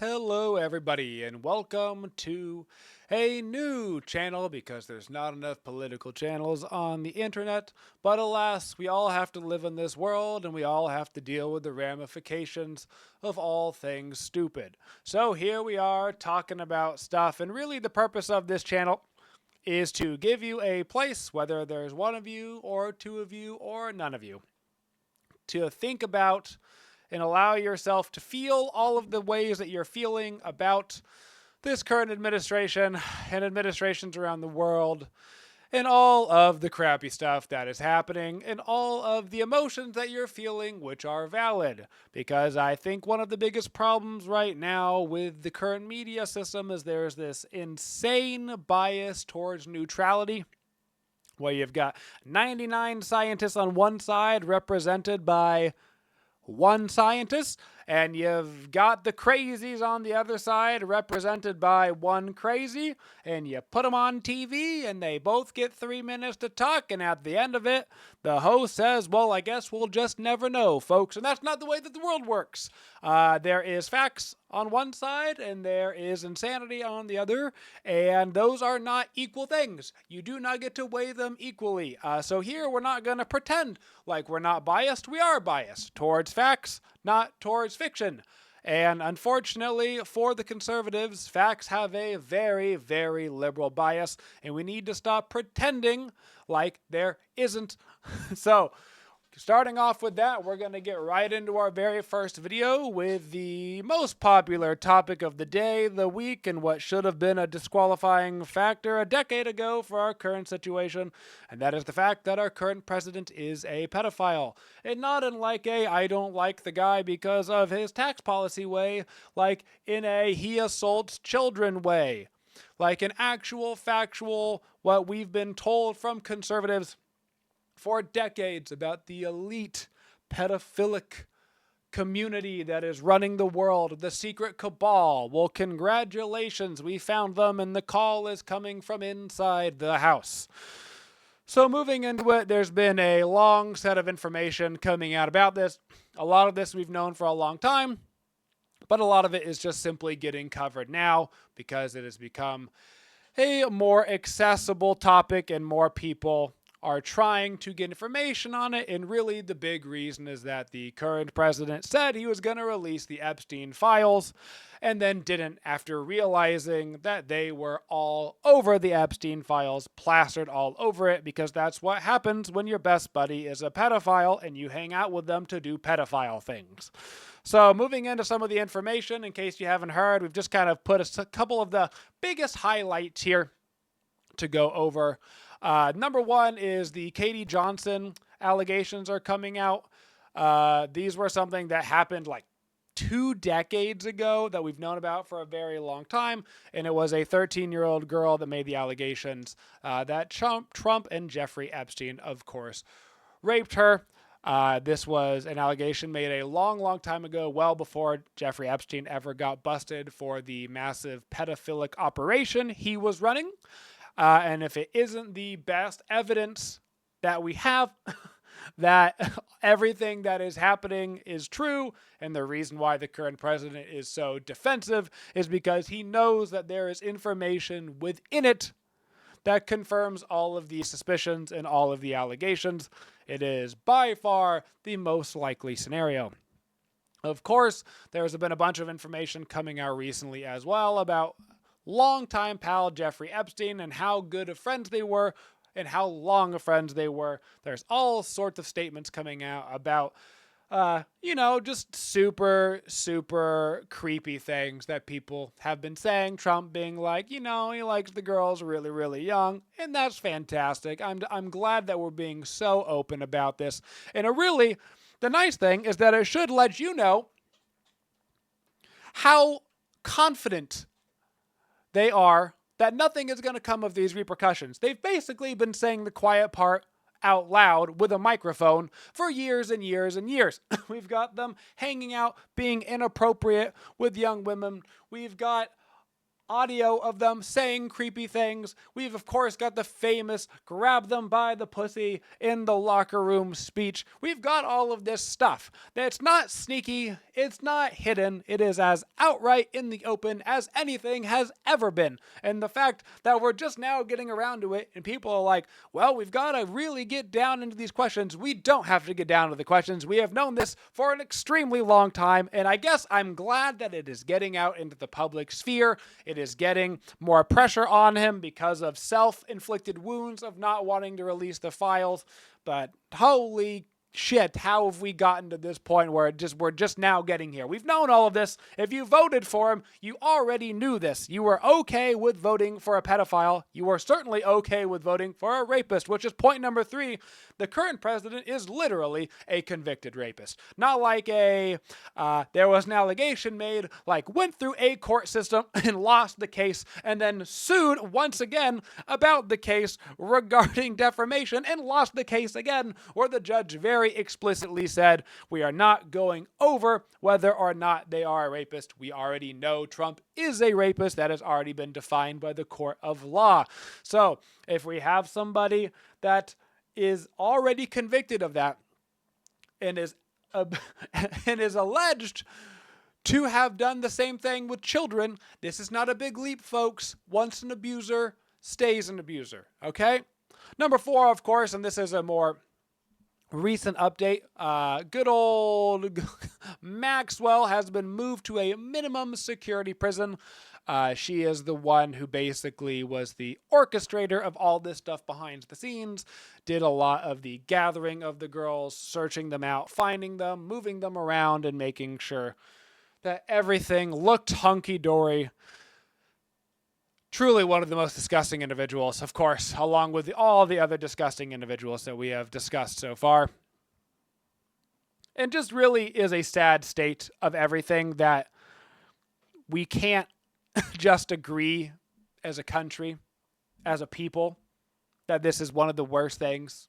Hello, everybody, and welcome to a new channel because there's not enough political channels on the internet. But alas, we all have to live in this world and we all have to deal with the ramifications of all things stupid. So here we are talking about stuff, and really the purpose of this channel is to give you a place, whether there's one of you or two of you or none of you, to think about and allow yourself to feel all of the ways that you're feeling about this current administration and administrations around the world and all of the crappy stuff that is happening and all of the emotions that you're feeling, which are valid. Because I think one of the biggest problems right now with the current media system is there's this insane bias towards neutrality, where you've got 99 scientists on one side represented by one scientist, and you've got the crazies on the other side represented by one crazy, and you put them on TV and they both get 3 minutes to talk, and at the end of it the host says, well, I guess we'll just never know, folks. And that's not the way that the world works. There is facts on one side and there is insanity on the other, and those are not equal things. You do not get to weigh them equally. So here we're not going to pretend like we're not biased. We are biased towards facts, not towards fiction. And unfortunately for the conservatives, facts have a very, very liberal bias, and we need to stop pretending like there isn't. So, starting off with that, we're going to get right into our very first video with the most popular topic of the day, the week, and what should have been a disqualifying factor a decade ago for our current situation, and that is the fact that our current president is a pedophile. And not in like a I don't like the guy because of his tax policy way, like in a he assaults children way. Like an actual factual, what we've been told from conservatives for decades about the elite pedophilic community that is running the world, the secret cabal. Well, congratulations, we found them, and the call is coming from inside the house. So moving into it, there's been a long set of information coming out about this. A lot of this we've known for a long time, but a lot of it is just simply getting covered now because it has become a more accessible topic and more people are trying to get information on it. And really the big reason is that the current president said he was going to release the Epstein files and then didn't, after realizing that they were all over the Epstein files, plastered all over it, because that's what happens when your best buddy is a pedophile and you hang out with them to do pedophile things. So moving into some of the information, in case you haven't heard, we've just kind of put a couple of the biggest highlights here to go over. Number one is the Katie Johnson allegations are coming out. These were something that happened like 2 decades ago that we've known about for a very long time. And it was a 13-year-old girl that made the allegations that Trump and Jeffrey Epstein, of course, raped her. This was an allegation made a long, long time ago, well before Jeffrey Epstein ever got busted for the massive pedophilic operation he was running. And if it isn't the best evidence that we have that everything that is happening is true, and the reason why the current president is so defensive is because he knows that there is information within it that confirms all of the suspicions and all of the allegations. It is by far the most likely scenario. Of course, there's been a bunch of information coming out recently as well about longtime pal Jeffrey Epstein and how good of friends they were and how long of friends they were. There's all sorts of statements coming out about, just super, super creepy things that people have been saying. Trump being like, he likes the girls really, really young, and that's fantastic. I'm glad that we're being so open about this. And the nice thing is that it should let you know how confident they are that nothing is going to come of these repercussions. They've basically been saying the quiet part out loud with a microphone for years and years and years. We've got them hanging out, being inappropriate with young women. We've got audio of them saying creepy things. We've, of course, got the famous grab them by the pussy in the locker room speech. We've got all of this stuff. It's not sneaky. It's not hidden. It is as outright in the open as anything has ever been. And the fact that we're just now getting around to it and people are like, well, we've got to really get down into these questions. We don't have to get down to the questions. We have known this for an extremely long time. And I guess I'm glad that it is getting out into the public sphere. It is getting more pressure on him because of self-inflicted wounds of not wanting to release the files. But holy shit, how have we gotten to this point where we're just now getting here? We've known all of this. If you voted for him, you already knew this. You were okay with voting for a pedophile. You were certainly okay with voting for a rapist, which is point number 3. The current president is literally a convicted rapist. Not like there was an allegation made, like went through a court system and lost the case and then sued once again about the case regarding defamation and lost the case again, where the judge very explicitly said, we are not going over whether or not they are a rapist. We already know Trump is a rapist. That has already been defined by the court of law. So if we have somebody that is already convicted of that and is alleged to have done the same thing with children, this is not a big leap, folks. Once an abuser, stays an abuser, okay? Number 4, of course, and this is a more recent update, good old Maxwell has been moved to a minimum security prison. She is the one who basically was the orchestrator of all this stuff behind the scenes, did a lot of the gathering of the girls, searching them out, finding them, moving them around, and making sure that everything looked hunky-dory. Truly one of the most disgusting individuals, of course, along with all the other disgusting individuals that we have discussed so far. And just really is a sad state of everything that we can't just agree as a country, as a people, that this is one of the worst things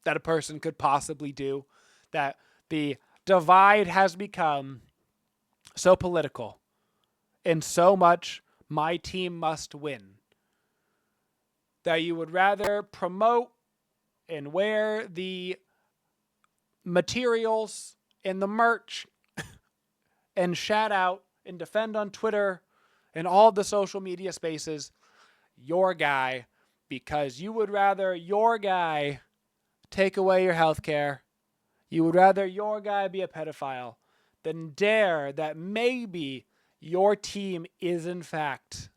that a person could possibly do, that the divide has become so political and so much my team must win, that you would rather promote and wear the materials and the merch and shout out and defend on Twitter and all the social media spaces your guy, because you would rather your guy take away your health care. You would rather your guy be a pedophile than dare that maybe your team is, in fact,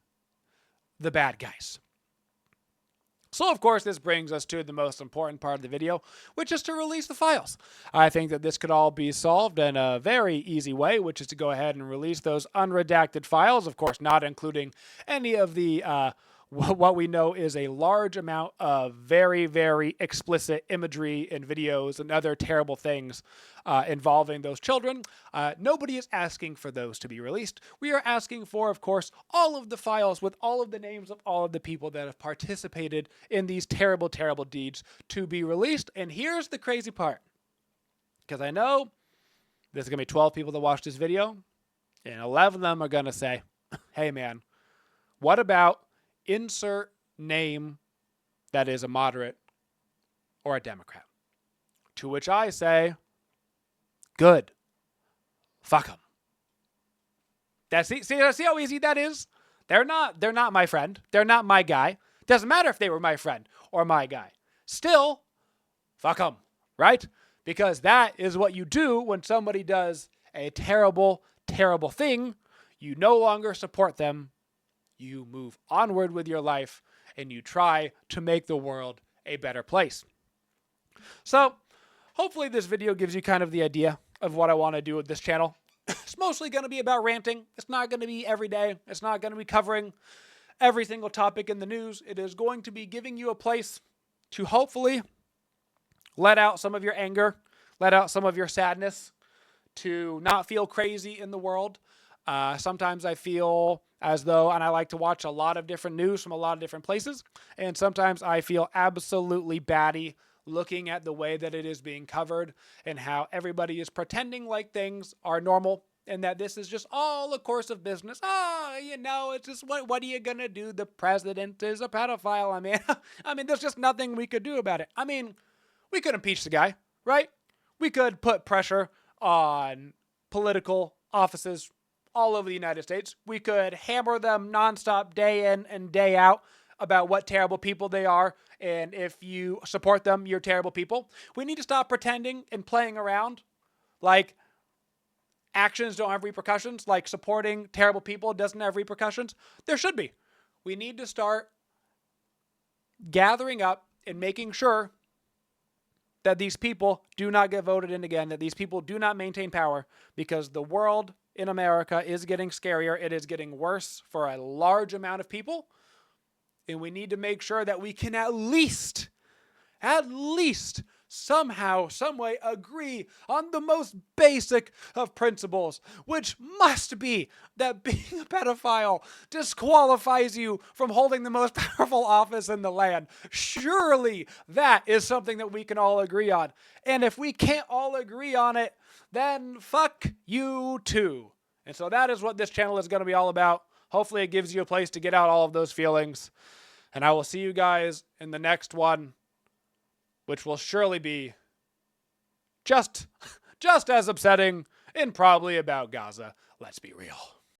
the bad guys. So, of course, this brings us to the most important part of the video, which is to release the files. I think that this could all be solved in a very easy way, which is to go ahead and release those unredacted files, of course, not including any of the what we know is a large amount of very, very explicit imagery and videos and other terrible things involving those children. Nobody is asking for those to be released. We are asking for, of course, all of the files with all of the names of all of the people that have participated in these terrible, terrible deeds to be released. And here's the crazy part, because I know there's going to be 12 people that watch this video, and 11 of them are going to say, hey, man, what about insert name that is a moderate or a Democrat? To which I say, good. Fuck them. See how easy that is? They're not my friend. They're not my guy. Doesn't matter if they were my friend or my guy. Still, fuck them, right? Because that is what you do when somebody does a terrible, terrible thing. You no longer support them. You move onward with your life, and you try to make the world a better place. So, hopefully this video gives you kind of the idea of what I want to do with this channel. It's mostly going to be about ranting. It's not going to be every day. It's not going to be covering every single topic in the news. It is going to be giving you a place to hopefully let out some of your anger, let out some of your sadness, to not feel crazy in the world. Sometimes I feel as though, and I like to watch a lot of different news from a lot of different places, and sometimes I feel absolutely batty looking at the way that it is being covered and how everybody is pretending like things are normal and that this is just all a course of business. It's just what are you gonna do? The president is a pedophile. I mean, there's just nothing we could do about it. I mean, we could impeach the guy, right? We could put pressure on political offices all over the United States. We could hammer them nonstop day in and day out about what terrible people they are, and if you support them, you're terrible people. We need to stop pretending and playing around like actions don't have repercussions, like supporting terrible people doesn't have repercussions. There should be. We need to start gathering up and making sure that these people do not get voted in again, that these people do not maintain power, because the world in America is getting scarier. It is getting worse for a large amount of people. And we need to make sure that we can at least somehow, some way agree on the most basic of principles, which must be that being a pedophile disqualifies you from holding the most powerful office in the land. Surely that is something that we can all agree on. And if we can't all agree on it, then fuck you too. And so that is what this channel is going to be all about. Hopefully it gives you a place to get out all of those feelings. And I will see you guys in the next one, which will surely be just as upsetting and probably about Gaza. Let's be real.